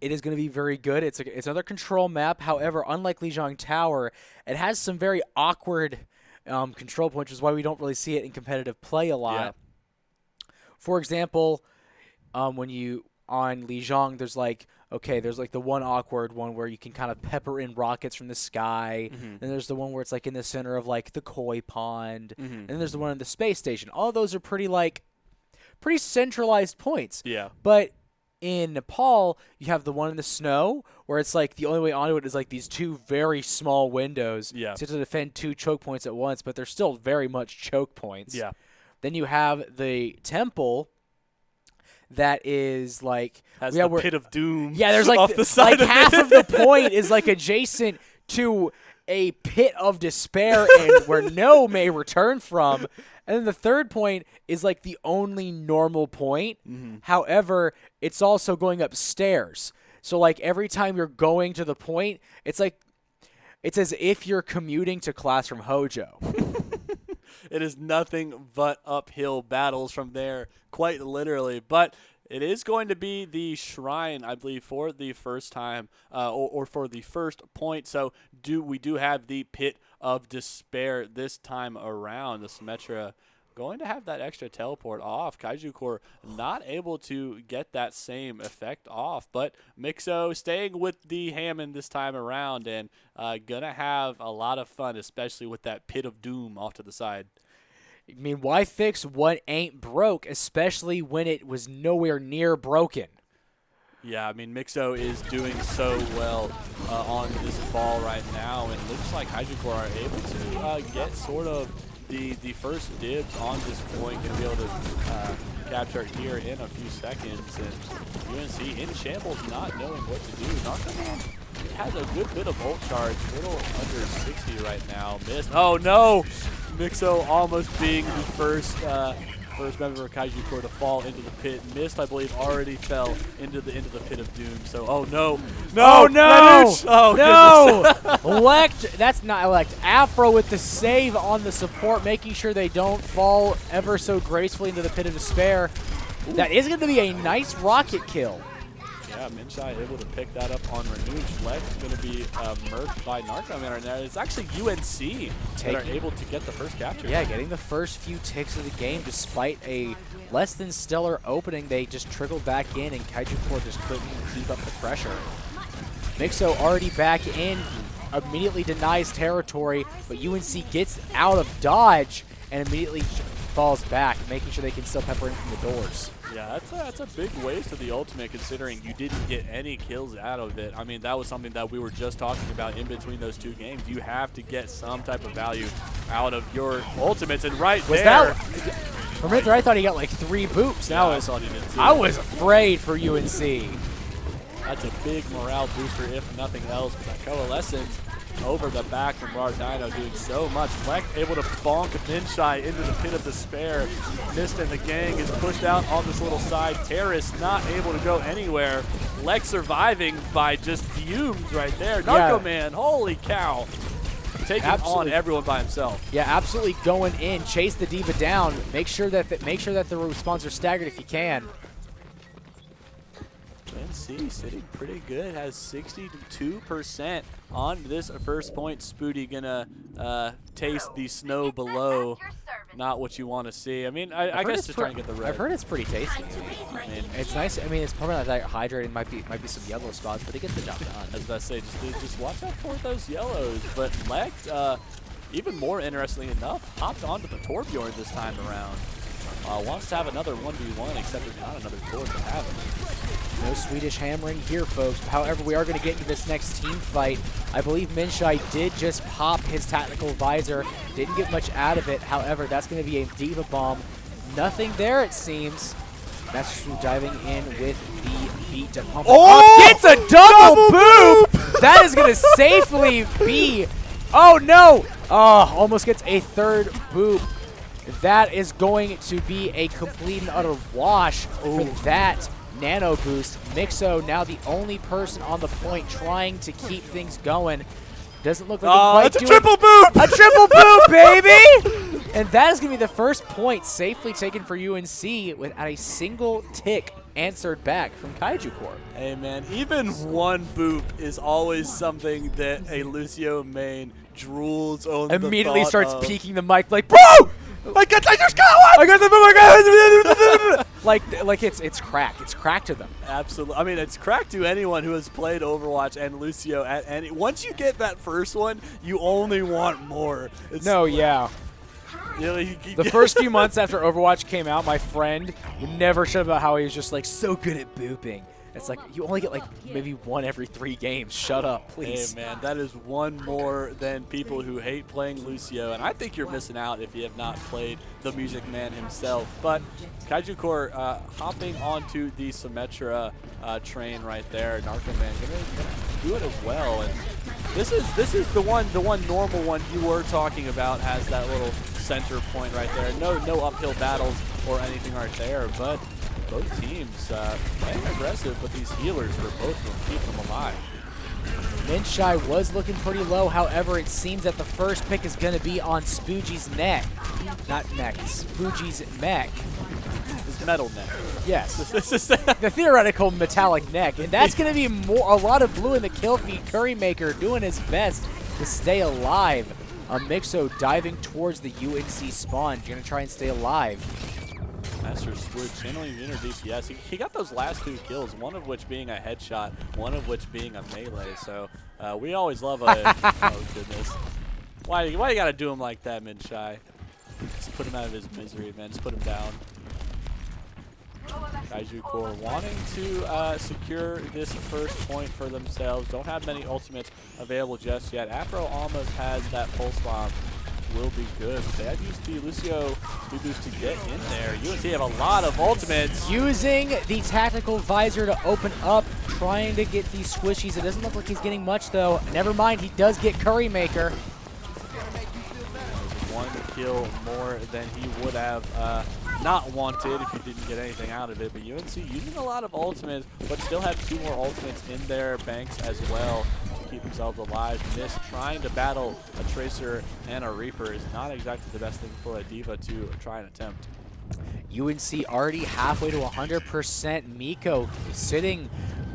It is going to be very good. It's another control map. However, unlike Lijiang Tower, it has some very awkward control points, which is why we don't really see it in competitive play a lot. Yeah. For example, when you on Lijiang, there's like the one awkward one where you can kind of pepper in rockets from the sky. Mm-hmm. Then there's the one where it's like in the center of like the koi pond. Mm-hmm. And then there's the one in the space station. All of those are pretty centralized points. Yeah. But in Nepal, you have the one in the snow where it's like the only way onto it is like these two very small windows. Yeah. So you have to defend two choke points at once, but they're still very much choke points. Yeah. Then you have the temple that is like Has the pit of doom. Yeah, there's like off the side of half it. of the point is like adjacent to a pit of despair and where no may return from. And then the third point is like the only normal point. Mm-hmm. However, it's also going upstairs. So like every time you're going to the point, it's as if you're commuting to class from Hojo. It is nothing but uphill battles from there, quite literally. But it is going to be the shrine, I believe, for the first time or for the first point. So we do have the pit of despair this time around. The Symmetra going to have that extra teleport off. Kaiju Corp not able to get that same effect off, but Mixo staying with the Hammond this time around and gonna have a lot of fun, especially with that pit of doom off to the side. I mean, why fix what ain't broke, especially when it was nowhere near broken? Yeah, I mean, Mixo is doing so well on this ball right now, and looks like Kaiju Corp are able to get sort of the first dibs on this point, going to be able to capture it here in a few seconds. And UNC in shambles, not knowing what to do. Narcoman has a good bit of ult charge, a little under 60 right now. Missed. Oh no! Mixo almost being the first member of Kaiju Corp to fall into the pit. Missed, I believe, already fell into the pit of doom. So, oh no, no, no, oh no! Lect, that's not Lect. Afro with the save on the support, making sure they don't fall ever so gracefully into the pit of despair. Ooh. That is going to be a nice rocket kill. Yeah, Minshai able to pick that up on Renouge. Lex going to be murked by Narcoman right now. It's actually UNC that are able to get the first capture. Yeah, getting the first few ticks of the game despite a less than stellar opening. They just trickled back in, and Kaiju Corp just couldn't keep up the pressure. Mixo already back in, immediately denies territory, but UNC gets out of dodge and immediately falls back, making sure they can still pepper in from the doors. Yeah, that's a big waste of the ultimate, considering you didn't get any kills out of it. I mean, that was something that we were just talking about in between those two games. You have to get some type of value out of your ultimates, and right was there. For a minute there, I thought he got like 3 boops. Yeah, I thought he did too. I was afraid for UNC. That's a big morale booster, if nothing else. But that Coalescence over the back from Rardino doing so much. Fleck able to bonk Minshai into the pit of despair. Mist and the gang is pushed out on this little side. Terrace not able to go anywhere. Lex surviving by just fumes right there. Narcoman, holy cow. Taking on everyone by himself. Yeah, absolutely going in. Chase the D.Va down. Make sure that the response are staggered if you can. NC sitting pretty good, has 62% on this first point. Spoody gonna taste the snow below. Not what you want to see. I mean, I guess just trying to get the red. I've heard it's pretty tasty. I mean, it's nice. I mean, it's probably not that hydrating. Might be some yellow spots, but it gets the job done. I was about to say, just watch out for those yellows. But Lect, even more interestingly enough, hopped onto the Torbjorn this time around. Wants to have another 1v1, except there's not another Torb to have it. No Swedish hammering here, folks. However, we are going to get into this next team fight. I believe Minshai did just pop his tactical visor. Didn't get much out of it. However, that's going to be a Diva Bomb. Nothing there, it seems. Master Swoo diving in with the beat to pump. Oh! Gets a double boop! That is going to safely be... Oh, no! Oh, almost gets a third boop. That is going to be a complete and utter wash for that nano boost. Mixo now the only person on the point trying to keep things going. Doesn't look like it's a triple boop! A triple boop, baby! And that is going to be the first point safely taken for UNC without a single tick answered back from Kaiju Corp. Hey, man, even one boop is always something that a Lucio main drools on Immediately the starts thought of. peeking the mic like, bro! I just got one! I got the boom! I got like it's cracked. It's cracked to them. Absolutely. I mean, it's cracked to anyone who has played Overwatch and Lucio at any. Once you get that first one, you only want more. It's Yeah. You know, The first few months after Overwatch came out, my friend would never shut up about how he was just like so good at booping. It's like you only get like maybe one every 3 games. Shut up, please. Hey, man, that is one more than people who hate playing Lucio, and I think you're missing out if you have not played the Music Man himself. But Kaiju Core hopping onto the Symmetra train right there. Narco Man gonna do it as well, and this is the one normal one you were talking about has that little center point right there. No uphill battles or anything right there, but both teams playing aggressive, but these healers for both of them keep them alive. Minshai was looking pretty low. However, it seems that the first pick is going to be on Spoogy's neck. Not neck, Spoogy's mech. His metal neck. Yes. The theoretical metallic neck. And that's going to be a lot of blue in the kill feed. Currymaker doing his best to stay alive. Mixo diving towards the UNC spawn. You're going to try and stay alive. Master Squid channeling inner DPS. He got those last 2 kills, one of which being a headshot, one of which being a melee. So we always love a. Oh goodness! Why you gotta do him like that, Minshai? Just put him out of his misery, man. Just put him down. Kaiju Core wanting to secure this first point for themselves. Don't have many ultimates available just yet. Afro almost has that pulse bomb. Will be good. They have used the Lucio boost to get in there. UNC have a lot of ultimates. Using the tactical visor to open up, trying to get these squishies. It doesn't look like he's getting much though. Never mind, he does get Currymaker. One kill more than he would have not wanted if he didn't get anything out of it. But UNC using a lot of ultimates, but still have 2 more ultimates in their banks as well. Keep themselves alive. Miss trying to battle a Tracer and a Reaper is not exactly the best thing for a Diva to try and attempt. UNC already halfway to 100%. Miko sitting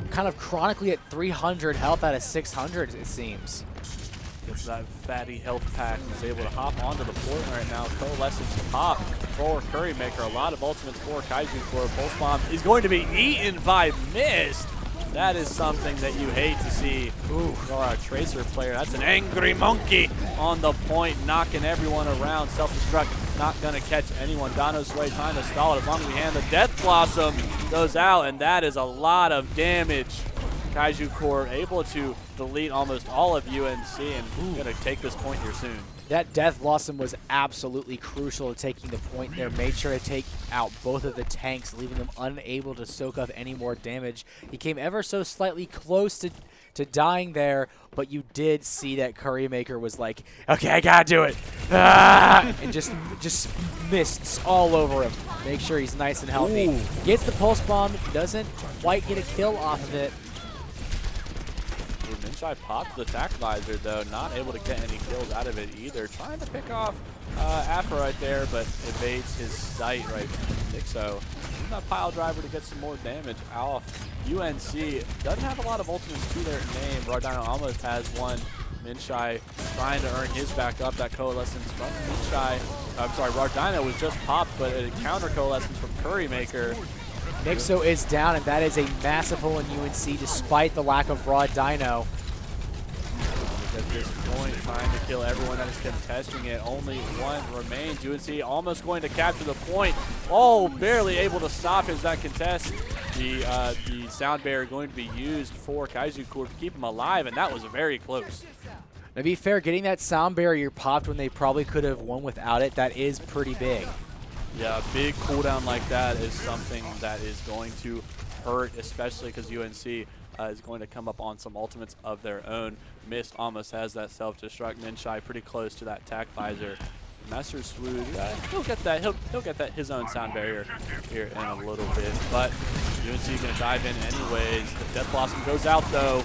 kind of chronically at 300 health out of 600, it seems. Gets that fatty health pack and is able to hop onto the point right now. Coalescence pop for Currymaker. A lot of ultimates for Kaiju Core. Pulse Bomb is going to be eaten by Mist. That is something that you hate to see. Ooh, for a Tracer player. That's an angry monkey on the point, knocking everyone around. Self-destruct, not going to catch anyone. Dono's way trying to stall it as long as we hand the Death Blossom goes out, and that is a lot of damage. Kaiju Core able to delete almost all of UNC, and going to take this point here soon. That Death Blossom was absolutely crucial to taking the point there. Made sure to take out both of the tanks, leaving them unable to soak up any more damage. He came ever so slightly close to dying there, but you did see that Currymaker was like, okay, I gotta do it. Ah! And just mists all over him. Make sure he's nice and healthy. Ooh. Gets the Pulse Bomb, doesn't quite get a kill off of it. Minshai popped the attack visor, though, not able to get any kills out of it either. Trying to pick off Afro right there, but evades his sight right there. So, using that pile driver to get some more damage off. UNC doesn't have a lot of ultimates to their name. Rardino almost has one. Minshai trying to earn his back up. That coalescence from Minshai. I'm sorry, Rardino was just popped, but a counter coalescence from Currymaker. Mixo is down, and that is a massive hole in UNC despite the lack of raw dino. At this point, trying to kill everyone that is contesting it. Only one remains. UNC almost going to capture the point. Oh, barely able to stop his that contest. the sound barrier going to be used for kaiju corp to keep him alive, and that was very close. To be fair, getting that sound barrier popped when they probably could have won without it, that is pretty big. Yeah, a big cooldown like that is something that is going to hurt, especially because UNC is going to come up on some ultimates of their own. Mist almost has that self-destruct. Minshai pretty close to that tack visor. Master Swood, he'll get that. He'll get that his own sound barrier here in a little bit. But UNC gonna dive in anyways. The Death Blossom goes out though.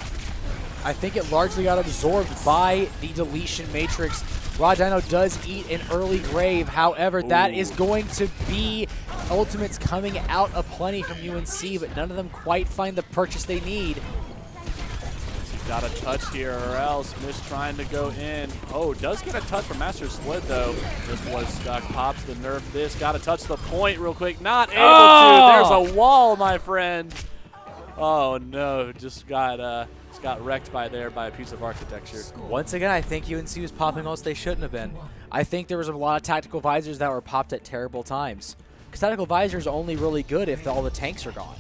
I think it largely got absorbed by the deletion matrix. Raw Dino does eat an early grave. However, that is going to be ultimates coming out aplenty from UNC, but none of them quite find the purchase they need. Got a touch here or else. Mist trying to go in. Oh, does get a touch from Master Split though. This was stuck. Pops the nerf this. Got to touch the point real quick. Not able to. There's a wall, my friend. Oh no, just got wrecked by a piece of architecture. Once again, I think UNC was popping ults they shouldn't have been. I think there was a lot of tactical visors that were popped at terrible times. Because tactical visors are only really good if all the tanks are gone.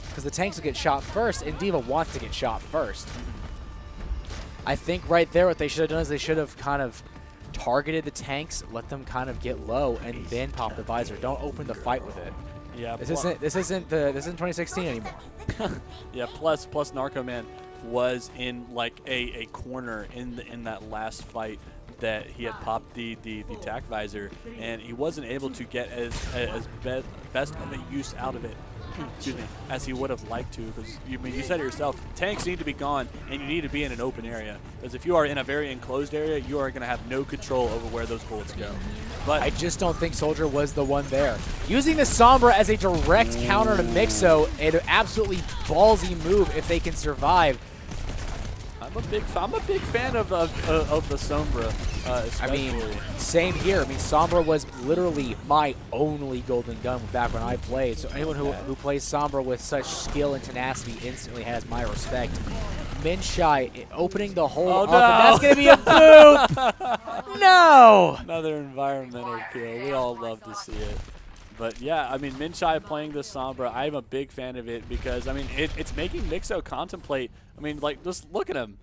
Because the tanks will get shot first, and D.Va wants to get shot first. I think right there what they should have done is they should have kind of targeted the tanks, let them kind of get low, and then pop the visor. Don't open the fight with it. Yeah. This isn't 2016 anymore. Yeah. Plus Narcoman was in like a corner in that last fight that he had popped the tack visor, and he wasn't able to get as best of a use out of it. Excuse me, as he would have liked to, because you said it yourself, tanks need to be gone and you need to be in an open area, because if you are in a very enclosed area, you are going to have no control over where those bullets go. But I just don't think Soldier was the one there. Using the Sombra as a direct counter to Mixo, an absolutely ballsy move if they can survive. I'm a big fan of the Sombra. I mean, same here. I mean, Sombra was literally my only golden gun back when I played. So anyone who plays Sombra with such skill and tenacity instantly has my respect. Minshai opening the hole up, no. and that's going to be a boop. No! Another environmental kill. We all love to see it. But yeah, I mean, Minshai playing the Sombra, I'm a big fan of it because, I mean, it's making Mixo contemplate. I mean, like, just look at him.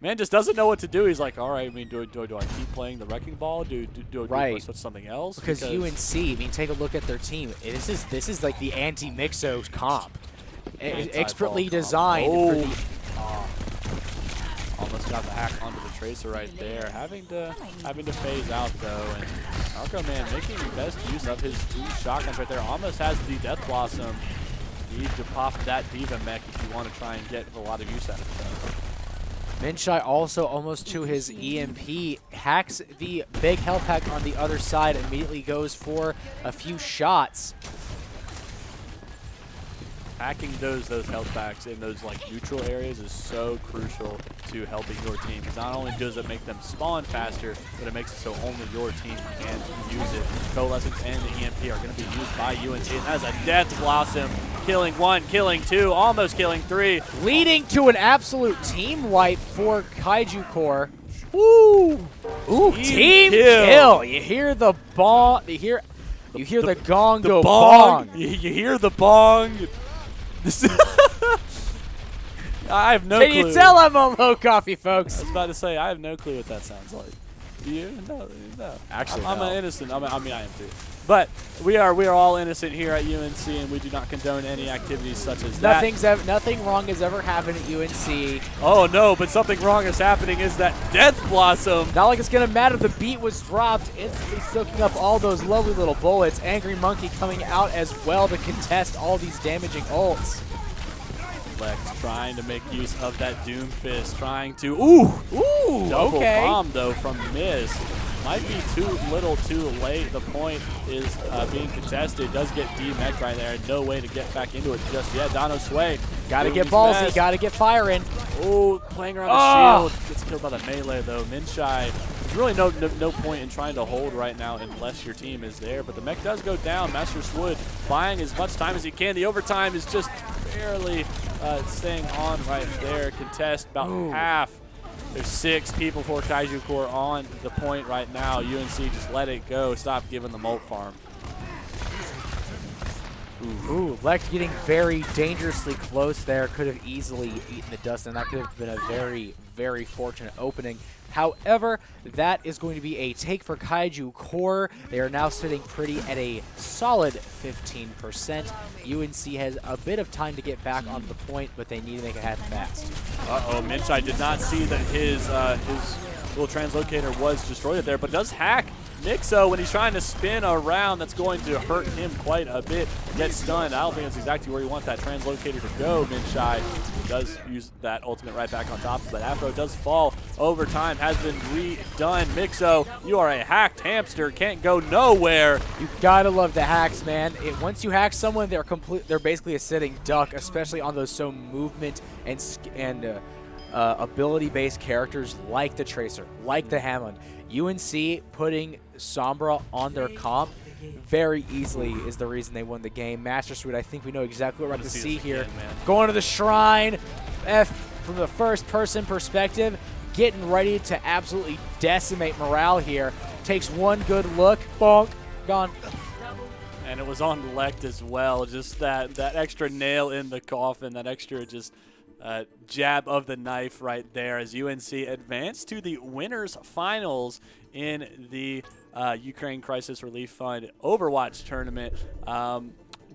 Man just doesn't know what to do. He's like, all right, I mean, do I keep playing the Wrecking Ball? Do I switch something else? Because UNC, I mean, take a look at their team. This is like the anti-Mixo comp. Expertly designed for the... Almost got the hack onto the Tracer right there. Having to phase out though, and Narcoman making the best use of his two shotguns right there. Almost has the Death Blossom. Need to pop that D.Va mech if you want to try and get a lot of use out of it though. Minshai also almost to his EMP, hacks the big health pack on the other side, immediately goes for a few shots. Hacking those health packs in those like neutral areas is so crucial to helping your team. Because not only does it make them spawn faster, but it makes it so only your team can use it. Coalescence and the EMP are going to be used by UNC. And that is a Death Blossom, killing 1, killing 2, almost killing 3. Leading to an absolute team wipe for Kaiju Core. Woo! Ooh, team kill. You hear the bong, you hear the gong go bong. You hear the bong. I have no clue. Can you tell I'm on low coffee, folks? I was about to say, I have no clue what that sounds like. Do you? No. Actually, I'm an innocent. I mean, I am too. But we are all innocent here at UNC, and we do not condone any activities such as that. Nothing wrong has ever happened at UNC. Oh no, but something wrong is happening. Is that Death Blossom? Not like it's gonna matter. The beat was dropped, instantly soaking up all those lovely little bullets. Angry Monkey coming out as well to contest all these damaging ults. Lex trying to make use of that Doom Fist, trying to double okay. bomb though from Miz. Might be too little, too late. The point is being contested. Does get D-mech right there. No way to get back into it just yet. Dono Sway. Gotta get ballsy. Gotta get firing. Oh, playing around the shield. Gets killed by the melee though. Minshai. There's really no point in trying to hold right now unless your team is there. But the mech does go down. Master Swood buying as much time as he can. The overtime is just barely staying on right there. Contest about half. There's 6 people for Kaiju Core on the point right now. UNC just let it go. Stop giving the Molt farm. Ooh, Lect getting very dangerously close there. Could have easily eaten the dust, and that could have been a very, very fortunate opening. However, that is going to be a take for Kaiju Core. They are now sitting pretty at a solid 15%. UNC has a bit of time to get back onto the point, but they need to make it happen fast. Uh-oh, Minchai did not see that his little translocator was destroyed there, but does hack Nixo when he's trying to spin around. That's going to hurt him quite a bit. Gets stunned. I don't think that's exactly where you want that translocator to go. Minchai does use that ultimate right back on top, but Afro does fall over time. Has been redone. Mixo, you are a hacked hamster. Can't go nowhere. You gotta love the hacks, man. Once you hack someone, they're basically a sitting duck, especially on those so movement and ability-based characters like the Tracer, like the Hamlin. UNC putting Sombra on their comp very easily is the reason they won the game. Master Suite, I think we know exactly what we're about to see here. Going to the Shrine, F from the first-person perspective, getting ready to absolutely decimate morale here. Takes one good look, bonk, gone. And it was on Lect as well. Just that extra nail in the coffin, that extra just jab of the knife right there as UNC advanced to the winners finals in the Ukraine Crisis Relief Fund Overwatch tournament.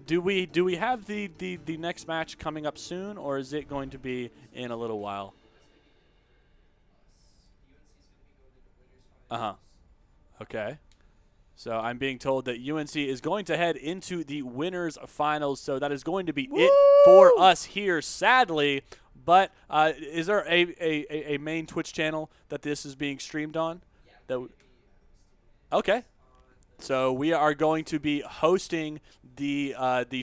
Do we have the next match coming up soon, or is it going to be in a little while? Okay. So I'm being told that UNC is going to head into the winners finals, so that is going to be it for us here, sadly. But is there a main Twitch channel that this is being streamed on? Okay. So we are going to be hosting the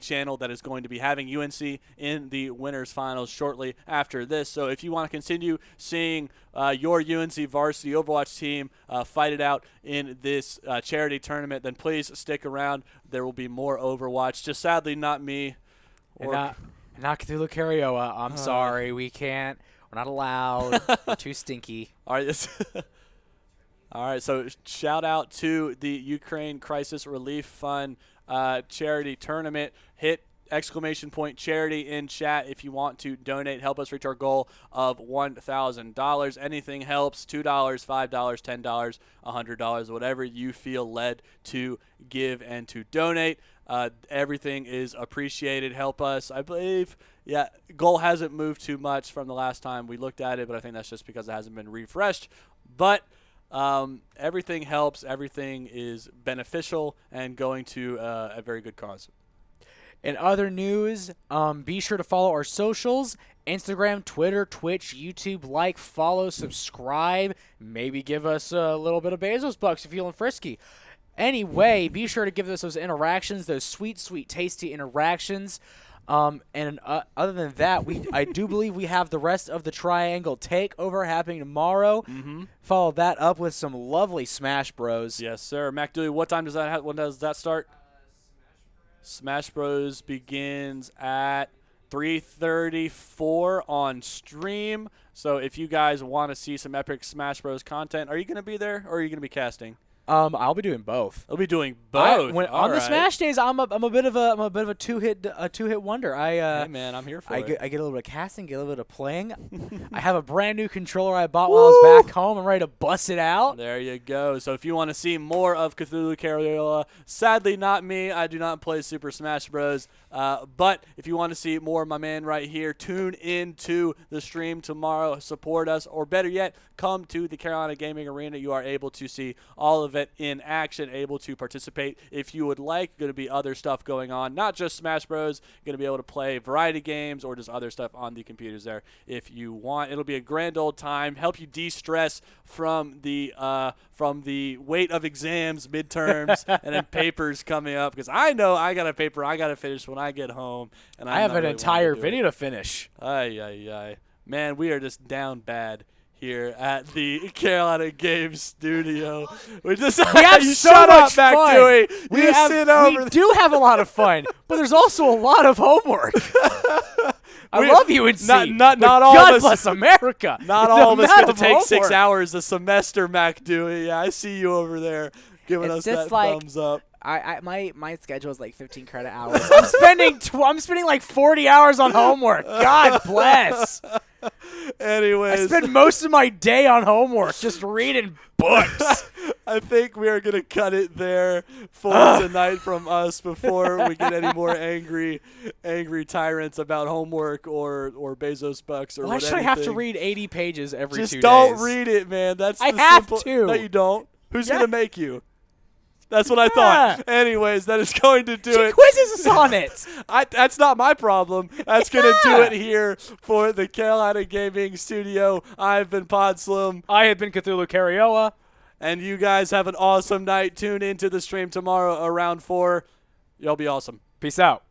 channel that is going to be having UNC in the winners finals shortly after this. So if you want to continue seeing your UNC Varsity Overwatch team fight it out in this charity tournament, then please stick around. There will be more Overwatch. Just sadly not me. Not Cthulhu Carioa. I'm sorry, we can't. We're not allowed. We're too stinky. All right. All right, so shout out to the Ukraine Crisis Relief Fund charity tournament. Hit !charity in chat if you want to donate. Help us reach our goal of $1,000. Anything helps. $2, $5, $10, $100, whatever you feel led to give and to donate. Everything is appreciated. Help us. I believe, goal hasn't moved too much from the last time we looked at it, but I think that's just because it hasn't been refreshed. But everything helps. Everything is beneficial and going to a very good cause. In other news, be sure to follow our socials, Instagram, Twitter, Twitch, YouTube. Like, follow, subscribe. Maybe give us a little bit of Bezos bucks if you're feeling frisky. Anyway, be sure to give us those interactions, those sweet, sweet, tasty interactions. And other than that, I do believe we have the rest of the Triangle Takeover happening tomorrow. Follow that up with some lovely Smash Bros. Yes, sir. Mac Dewey, what time does that when does that start? Smash Bros begins at 3:34 on stream. So if you guys want to see some epic Smash Bros content, are you going to be there or are you going to be casting? I'll be doing both. I'll be doing both. On the Smash days, I'm a bit of a two-hit wonder. Hey man, I'm here for it. I get a little bit of casting, get a little bit of playing. I have a brand new controller I bought while I was back home. I'm ready to bust it out. There you go. So if you want to see more of Cthulhu Cariola, sadly not me. I do not play Super Smash Bros. But if you want to see more of my man right here, tune into the stream tomorrow. Support us, or better yet, come to the Carolina Gaming Arena. You are able to see all of it in action, able to participate if you would like. Going to be other stuff going on, not just Smash Bros. Going to be able to play variety games or just other stuff on the computers there if you want. It'll be a grand old time. Help you de-stress from the weight of exams, midterms, and then papers coming up. Because I know I got a paper I got to finish when I get home, and I have an entire video to finish. Ay. Man, we are just down bad here at the Carolina Games studio. We have so much fun. We do have a lot of fun, but there's also a lot of homework. I love UNC. Not all God of us. bless America. Not all of us get to take 6 hours a semester, Mac Dewey. Yeah, I see you over there giving us that thumbs up. My schedule is like 15 credit hours. I'm spending like 40 hours on homework. God bless. Anyways, I spend most of my day on homework just reading books. I think we are going to cut it there for tonight from us before we get any more angry tyrants about homework or Bezos bucks or Why should I have to read 80 pages every 2 days? Just don't read it, man. That's I the have simple. to. No, you don't. Who's Yeah. going to make you? That's what I thought. Anyways, that is going to do She it. quizzes us on it. That's not my problem. That's going to do it here for the Carolina Gaming Studio. I've been Pod Slim. I have been Cthulhu Cariola. And you guys have an awesome night. Tune into the stream tomorrow around 4. Y'all be awesome. Peace out.